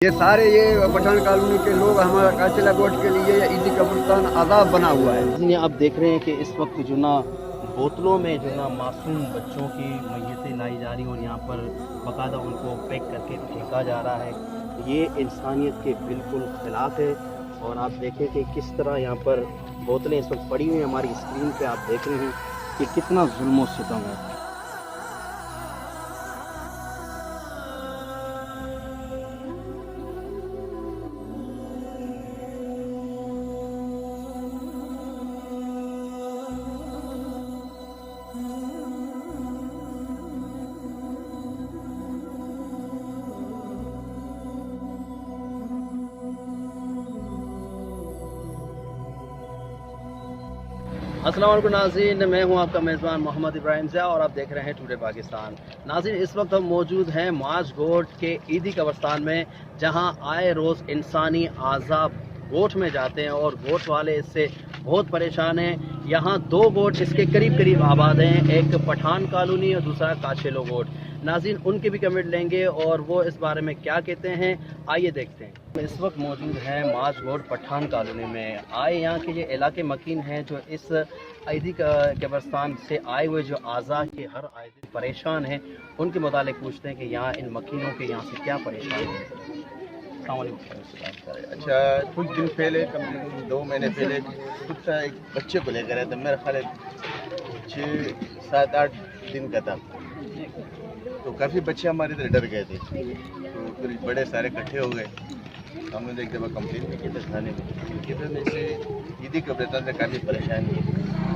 ये सारे ये पठान कॉलोनी के लोग हमारा काचिला गोट के लिए ईदी कब्रिस्तान आज़ाद बना हुआ है। आप देख रहे हैं कि इस वक्त जो ना बोतलों में जो ना मासूम बच्चों की मैयतें लाई जा रही और यहाँ पर बाकायदा उनको पैक करके फेंका जा रहा है। ये इंसानियत के बिल्कुल ख़िलाफ़ है। और आप देखें कि किस तरह यहाँ पर बोतलें इस वक्त पड़ी हुई हैं। हमारी स्क्रीन पे आप देख रहे हैं कि कितना जुल्म और सितम है। अस्सलाम वालेकुम नाज़रीन, मैं हूं आपका मेज़बान मोहम्मद इब्राहिम ज़िया और आप देख रहे हैं टुडे पाकिस्तान। नाज़रीन, इस वक्त हम मौजूद हैं माज गोट के ईदी कब्रिस्तान में, जहां आए रोज़ इंसानी आज़ाब गोट में जाते हैं और गोट वाले इससे बहुत परेशान हैं। यहाँ दो गोट इसके करीब करीब आबाद हैं, एक पठान कॉलोनी और दूसरा काचेलो गोट। नाज़रीन, उनके भी कमेंट लेंगे और वो इस बारे में क्या कहते हैं, आइए देखते हैं। इस वक्त मौजूद हैं माज गोट पठान कॉलोनी में। आए यहाँ के ये इलाके मकीन हैं जो इस ईदी कब्रिस्तान से आए हुए जो आज़ा के हर आए दिन परेशान हैं, उनके मुतालिक पूछते हैं कि यहाँ इन मकीनों के यहाँ से क्या परेशानी है। अच्छा, कुछ दिन पहले कम से कम 2 महीने पहले खुद का एक बच्चे को लेकर आया था। मेरा ख्याल 6-7-8 दिन का था। तो काफ़ी बच्चे हमारे इधर डर गए थे, तो फिर बड़े सारे इकट्ठे हो गए। हमने एक दफ़ा कंप्लेन भी की थी थाने में कि फिर ऐसे ईदी कब्रिस्तान से काफ़ी परेशानी है।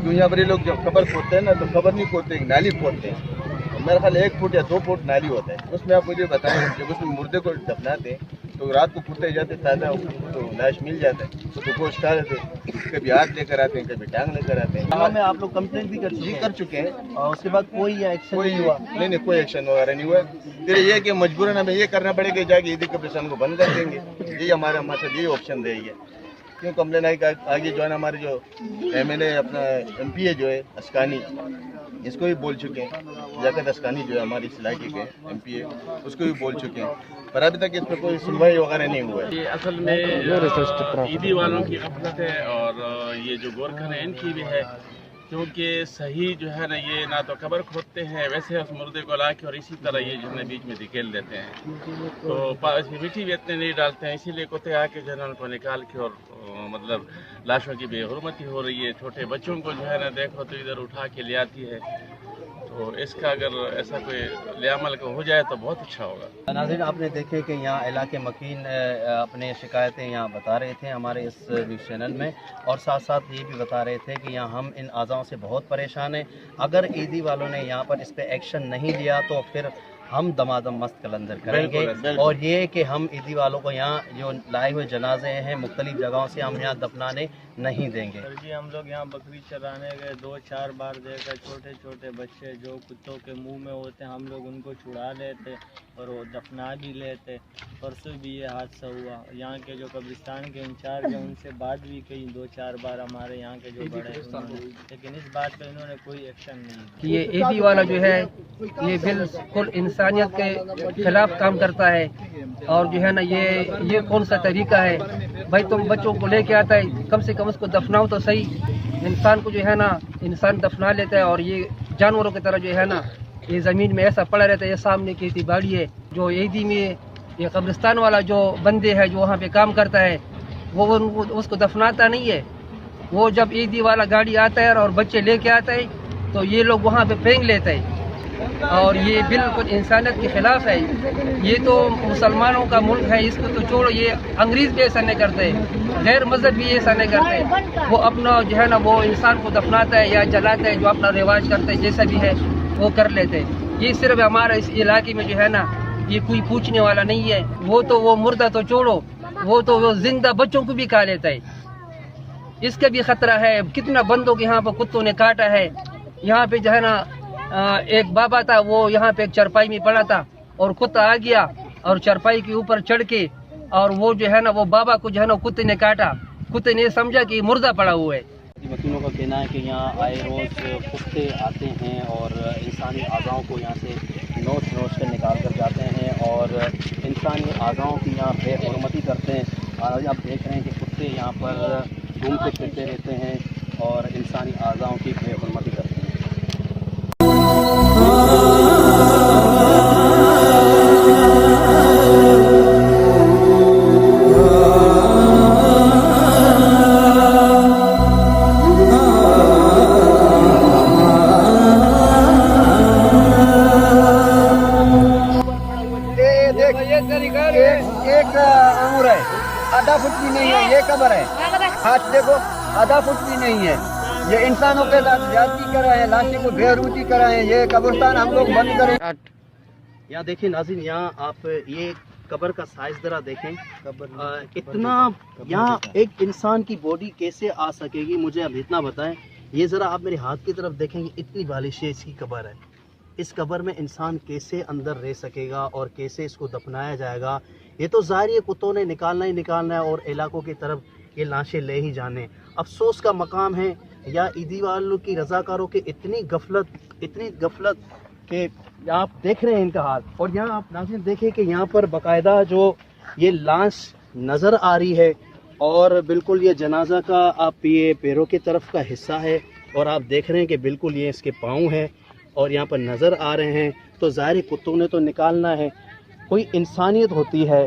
क्यों यहाँ पर ये लोग जब कब्र खोदते हैं ना, तो कब्र नहीं खोदते, एक नाली खोदते हैं। तो मेरा ख्याल 1 फुट या 2 फुट नाली होता है। उसमें आप मुझे बताएं, जब उसमें मुर्दे को दफनाते हैं तो रात को खुदते जाते ताज़ा तो लाश मिल जाता है, तो गोश्त खा लेते, कभी हाथ लेकर आते हैं, कभी टांग लेकर आते हैं। में आप लोग कंप्लेंट भी कर चुके हैं और उसके बाद कोई एक्शन नहीं हुआ? नहीं, कोई एक्शन वगैरह नहीं हुआ। फिर ये कि मजबूरन हमें ये करना पड़ेगा, जाके ईदी कब्रिस्तान को बंद कर देंगे। यही हमारे साथ यही ऑप्शन रहेगी। क्यों कंप्लेन आगे जो है ना, हमारे जो MLA अपना MPA जो है अस्कानी, इसको भी बोल चुके हैं। लियाकत अस्कानी जो है हमारी इस इलाके के MPA, उसको भी बोल चुके हैं, पर अभी तक इस पर कोई सुनवाई वगैरह नहीं हुआ है। ये असल में ईदी वालों की गफलत है और ये जो गोरखन है इनकी भी है। क्योंकि सही जो है ना, ये ना तो कब्र खोदते हैं, वैसे उस मुर्दे को ला के और इसी तरह ये जो है बीच में धकेल देते हैं। तो मिट्टी भी इतने नहीं डालते हैं, इसीलिए कुत्ते आके जो है उनको निकाल के और मतलब लाशों की बेहुरमती हो रही है। छोटे बच्चों को जो है ना देखो तो इधर उठा के ले आती है। तो इसका अगर ऐसा कोई लियामल का हो जाए तो बहुत अच्छा होगा। नाज़रीन, आपने देखे कि यहाँ इलाके मकीन अपने शिकायतें यहाँ बता रहे थे हमारे इस न्यूज़ चैनल में, और साथ साथ ये भी बता रहे थे कि यहाँ हम इन आज़ाओं से बहुत परेशान हैं। अगर ईदी वालों ने यहाँ पर इस पर एक्शन नहीं लिया तो फिर हम दमादम मस्त कलंदर करेंगे। और ये कि हम ईदी वालों को यहाँ जो लाए हुए जनाजे हैं मुख्तलिफ जगहों से हम यहाँ दफनाने नहीं देंगे। सर जी, हम लोग यहाँ बकरी चराने गए, 2-4 बार देखा छोटे छोटे बच्चे जो कुत्तों के मुंह में होते हैं, हम लोग उनको छुड़ा लेते और वो दफना भी लेते। परसों भी ये हादसा हुआ। यहाँ के जो कब्रिस्तान के इंचार्ज हैं उनसे बात भी कही 2-4 बार हमारे यहाँ के जो बड़े हैं, लेकिन इस बात पर इन्होंने कोई एक्शन नहीं। ये ईदी वाला जो है ये बिल्कुल इंसानियत के खिलाफ काम करता है। और जो है ना, ये कौन सा तरीका है भाई? तुम बच्चों को लेके आता है, कम से कम उसको दफनाओ तो सही। इंसान को जो है ना, इंसान दफना लेता है और ये जानवरों की तरह जो है ना, ये ज़मीन में ऐसा पड़ा रहता है। ये सामने की बाड़ी है जो ईदी में, ये कब्रिस्तान वाला जो बंदे है जो वहाँ पे काम करता है, वो उसको दफनाता नहीं है। वो जब ईदी वाला गाड़ी आता है और बच्चे लेके आता है तो ये लोग वहाँ पे फेंक लेते हैं। और ये बिल्कुल इंसानियत के खिलाफ है। ये तो मुसलमानों का मुल्क है, इसको तो छोड़ो। ये अंग्रेज़ भी ऐसा नहीं करते, गैर मजहब भी ऐसा नहीं करते। वो अपना जो है ना, वो इंसान को दफनाता है या जलाता है, जो अपना रिवाज करते हैं, जैसा भी है वो कर लेते हैं। ये सिर्फ हमारा इस इलाके में जो है ना, ये कोई पूछने वाला नहीं है। वो मुर्दा तो छोड़ो, वो जिंदा बच्चों को भी खा लेता है। इसका भी खतरा है। कितना बंदों के यहाँ पर कुत्तों ने काटा है। यहाँ पे जो है ना, एक बाबा था, वो यहाँ पे एक चरपाई में पड़ा था और कुत्ता आ गया और चरपाई के ऊपर चढ़ के, और वो जो है ना, वो बाबा को जो है ना कुत्ते ने काटा। कुत्ते ने समझा कि मुर्दा पड़ा हुआ है। वकीलों का कहना है कि यहाँ आए रोज़ कुत्ते आते हैं और इंसानी आज़ाओं को यहाँ से नोच नोच कर निकाल कर जाते हैं और इंसानी आज़ाओं की यहाँ बेहुरमती करते हैं। आज आप देख रहे हैं कि कुत्ते यहाँ पर घूमते फिरते रहते हैं और इंसानी आज़ाओं की बेहुरमती करते हैं। एक अंगूर है, आधा फुट भी नहीं है, ये कब्र है। हाथ देखो, आधा फुट भी नहीं है। ये इंसानों के साथ ज्यादती कर रहे हैं, लाशों को बेरूती कर रहे हैं। ये कब्रिस्तान हम लोग बंद करें। यहाँ देखिए नाज़रीन, यहाँ आप ये कब्र का साइज जरा देखें। इतना यहाँ एक इंसान की बॉडी कैसे आ सकेगी, मुझे अब इतना बताएं। ये ज़रा आप मेरे हाथ की तरफ देखेंगे, इतनी बालिश इसकी कब्र है। इस कब्र में इंसान कैसे अंदर रह सकेगा और कैसे इसको दफनाया जाएगा? ये तो ज़ाहिर है कुत्तों ने निकालना ही निकालना है और इलाकों की तरफ ये लाशें ले ही जाने। अफसोस का मकाम है या ईदी वालों की रज़ाकारों की इतनी गफलत कि आप देख रहे हैं इनका हाल। और यहाँ आप नाज़रीन देखें कि यहाँ पर बाकायदा जो ये लाश नज़र आ रही है और बिल्कुल ये जनाजा का आप ये पैरों की तरफ का हिस्सा है और आप देख रहे हैं कि बिल्कुल ये इसके पाँव है और यहाँ पर नज़र आ रहे हैं। तो ज़ाहिर कुत्तों ने तो निकालना है, कोई इंसानियत होती है,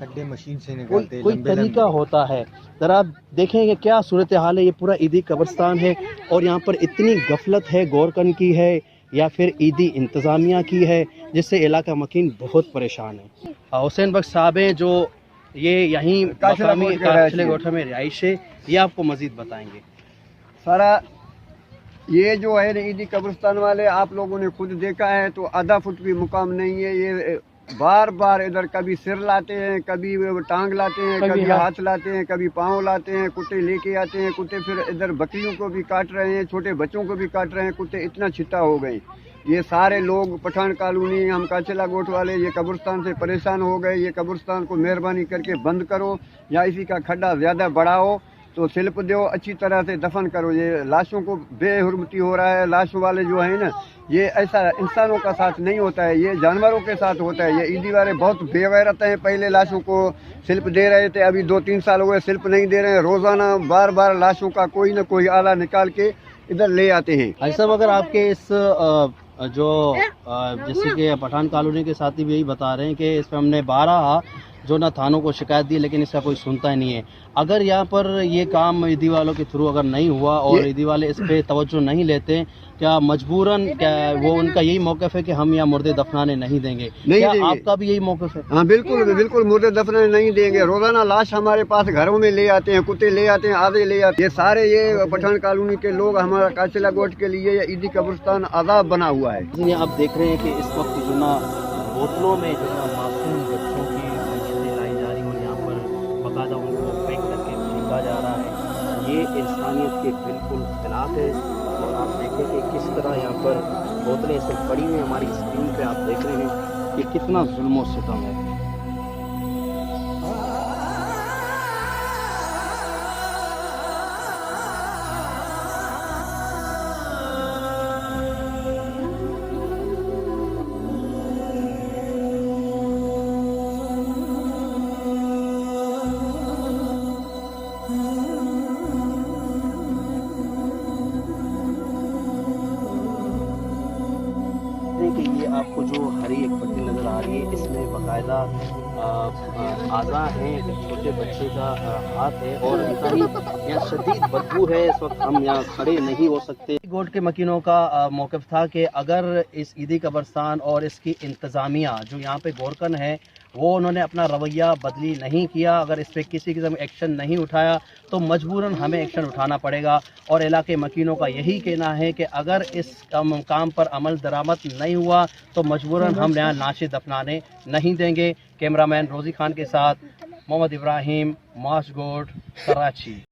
खड्डे मशीन से निकालते हैं, कोई तरीका होता है। ज़रा आप देखेंगे क्या सूरत हाल है। ये पूरा ईदी कब्रिस्तान है और यहाँ पर इतनी गफलत है, गोरकन की है या फिर ईदी इंतज़ामिया की है, जिससे इलाका मकीन बहुत परेशान है। हुसैन बख्श साहब हैं जो ये यहीं काशले गोठा में रिहाइश है, ये आपको मज़ीद बताएंगे। सारा ये जो है ईदी कब्रिस्तान वाले, आप लोगों ने खुद देखा है, तो आधा फुट भी मुकाम नहीं है। ये बार बार इधर कभी सिर लाते हैं, कभी टांग लाते हैं, कभी हाथ लाते हैं, कभी पाँव लाते हैं। कुत्ते लेके आते हैं, कुत्ते फिर इधर बकरियों को भी काट रहे हैं, छोटे बच्चों को भी काट रहे हैं। कुत्ते इतना छिट्टा हो गए। ये सारे लोग पठान कॉलोनी, हम काचला गोठ वाले, ये कब्रिस्तान से परेशान हो गए। ये कब्रिस्तान को मेहरबानी करके बंद करो या इसी का खड्डा ज़्यादा बढ़ाओ तो शिल्प दो, अच्छी तरह से दफन करो। ये लाशों को बेहुरमती हो रहा है। लाशों वाले जो है ना, ये ऐसा इंसानों का साथ नहीं होता है, ये जानवरों के साथ होता है। ये ईदी वाले बहुत बेगैरत हैं। पहले लाशों को शिल्प दे रहे थे, अभी 2-3 साल हो गए शिल्प नहीं दे रहे हैं। रोज़ाना बार बार लाशों का कोई ना कोई आला निकाल के इधर ले आते हैं। ऐसा अगर आपके इस जैसे कि पठान कॉलोनी के साथी भी यही बता रहे हैं कि इस पर हमने 12 जो ना थानों को शिकायत दी, लेकिन इसका कोई सुनता ही नहीं है। अगर यहाँ पर ये काम ईदी वालों के थ्रू अगर नहीं हुआ और ईदी वाले इस पे तवज्जो नहीं लेते, क्या मजबूरन क्या वो उनका यही मौक़िफ़ है कि हम यहाँ मुर्दे दफनाने नहीं देंगे? क्या आपका भी यही मौक़िफ़ है? हाँ बिल्कुल बिल्कुल, मुर्दे दफनाने नहीं देंगे। रोज़ाना लाश हमारे पास घरों में ले आते हैं, कुत्ते ले आते हैं, आधे ले आते हैं। ये सारे ये पठान कॉलोनी के लोग हमारा काचला गोठ के लिए ये ईदी कब्रिस्तान आज़ाद बना हुआ है। आप देख रहे हैं कि इस वक्त जो ना बोतलों में जो ना मासूम बच्चों की मछली लाई जा रही और यहाँ पर बाकायदा उनको पैक करके फेंका जा रहा है। ये इंसानियत के बिल्कुल खिलाफ है। और आप देखें कि किस तरह यहाँ पर बोतलें सब पड़ी हुई हमारी स्क्रीन पे आप देख रहे हैं कि कितना जुल्म और सितम है। कि ये आपको जो हरी एक पट्टी नज़र आ रही है, इसमें बाकायदा आज़ा हैं, छोटे बच्चे का हाथ है और इंतहाई यहाँ शदीद बदबू है। इस वक्त हम यहाँ खड़े नहीं हो सकते। गोठ के मकीनों का मौक़िफ़ था कि अगर इस ईदी कब्रिस्तान और इसकी इंतज़ामिया जो यहाँ पे गोरकन है वो उन्होंने अपना रवैया बदली नहीं किया, अगर इस पर किसी किस्म एक्शन नहीं उठाया तो मजबूरन हमें एक्शन उठाना पड़ेगा। और इलाके मकीनों का यही कहना है कि अगर इस काम पर अमल दरामद नहीं हुआ तो मजबूरन हम यहाँ लाशें दफनाने नहीं देंगे। कैमरामैन रोज़ी खान के साथ मोहम्मद इब्राहिम, माश गोठ, कराची।